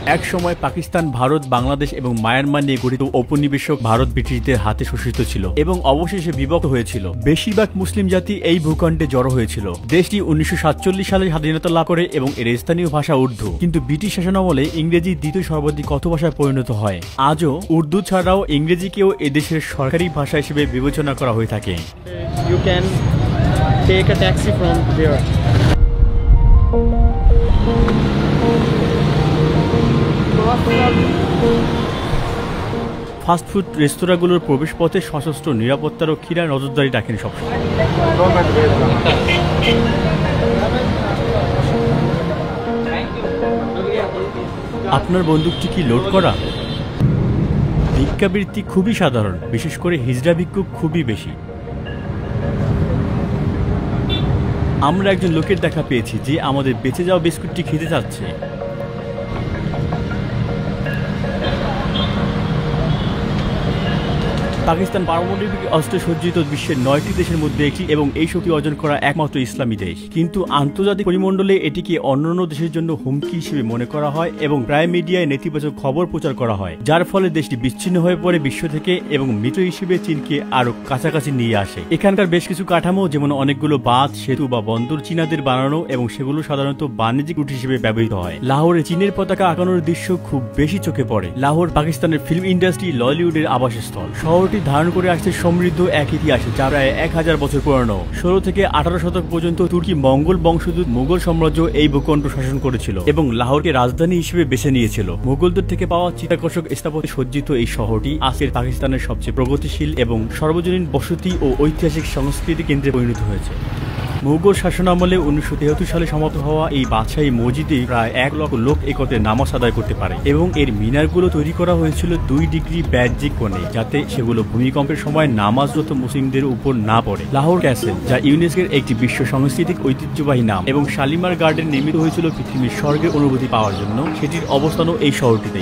এক সময় পাকিস্তান, ভারত, বাংলাদেশ এবং মায়ানমার নিয়ে গঠিত ঔপনিবেশিক ভারত ব্রিটিশদের হাতে শোষিত ছিল এবং অবশেষে বিভক্ত হয়েছিল। বেশিরভাগ মুসলিম জাতি এই ভূখণ্ডে জড়ো হয়েছিল। দেশটি 1947 সালে স্বাধীনতা লাভ করে এবং এর স্থানীয় ভাষা উর্দু, কিন্তু ব্রিটিশ শাসনামলে ইংরেজি দ্বিতীয় সর্বাধিক কথ্য ভাষায় পরিণত হয়। আজও উর্দু ছাড়াও ইংরেজিকেও এদেশের সরকারি ভাষা হিসেবে বিবেচনা করা হয়ে থাকে। You can take a taxi from there. Fast food রেস্তোরাঁগুলোর প্রবেশপথে সশস্ত্র নিরাপত্তারক্ষীরা নজরদারি রাখেন সবসময়। আপনার বন্দুকটি কি লোড করা? ভিক্ষাবৃত্তি খুবই সাধারণ, বিশেষ করে হিজড়া ভিক্ষুক খুবই বেশি। আমরা একজন লোকের দেখা পেয়েছি যে আমাদের বেঁচে যাওয়া বিস্কুটটি খেতে চাচ্ছে। পাকিস্তান পারমাণবিক অস্ত্রে সজ্জিত বিশ্বের 9টি দেশের মধ্যে একটি এবং এই শক্তি অর্জন করা একমাত্র ইসলামী দেশ। কিন্তু আন্তর্জাতিক পরিমণ্ডলে এটিকে অন্যান্য দেশের জন্য হুমকি হিসেবে মনে করা হয় এবং প্রায় মিডিয়ায় নেতিবাচক খবর প্রচার করা হয়, যার ফলে দেশটি বিচ্ছিন্ন হয়ে পড়ে বিশ্ব থেকে এবং মিত্র হিসেবে চীনকে আরো কাছাকাছি নিয়ে আসে। এখানকার বেশ কিছু কাঠামো, যেমন অনেকগুলো বাঁধ, সেতু বা বন্দর চীনাদের বানানো এবং সেগুলো সাধারণত বাণিজ্যিক রুট হিসেবে ব্যবহৃত হয়। লাহোরে চীনের পতাকা আঁকানোর দৃশ্য খুব বেশি চোখে পড়ে। লাহোর পাকিস্তানের ফিল্ম ইন্ডাস্ট্রি, ললিউডের আবাসস্থল। শহরটি ধারণ করে আসছে সমৃদ্ধ এক ইতিহাস যা প্রায় 1000 বছর পুরানো। 16 থেকে 18 শতক পর্যন্ত তুর্কি মঙ্গল বংশোদ্ভূত মুঘল সাম্রাজ্য এই ভূখণ্ড শাসন করেছিল এবং লাহোরকে রাজধানী হিসেবে বেছে নিয়েছিল। মুঘলদের থেকে পাওয়া চিত্তাকর্ষক স্থাপত্যে সজ্জিত এই শহরটি আজকের পাকিস্তানের সবচেয়ে প্রগতিশীল এবং সর্বজনীন বসতি ও ঐতিহাসিক সংস্কৃতি কেন্দ্রে পরিণত হয়েছে। মুঘল শাসনামলে 1973 সালে সমাপ্ত হওয়া এই বাদশাহী মসজিদে প্রায় 1 লক্ষ লোক একত্রে নামাজ আদায় করতে পারে এবং এর মিনারগুলো তৈরি করা হয়েছিল 2 ডিগ্রি বাহ্যিক কোণে, যাতে সেগুলো ভূমিকম্পের সময় নামাজরত মুসলিমদের উপর না পড়ে। লাহোর ক্যাসেল, যা ইউনেস্কোর একটি বিশ্ব সাংস্কৃতিক ঐতিহ্যবাহী নাম, এবং শালিমার গার্ডেন নির্মিত হয়েছিল পৃথিবীর স্বর্গের অনুভূতি পাওয়ার জন্য, সেটির অবস্থানও এই শহরটিতে।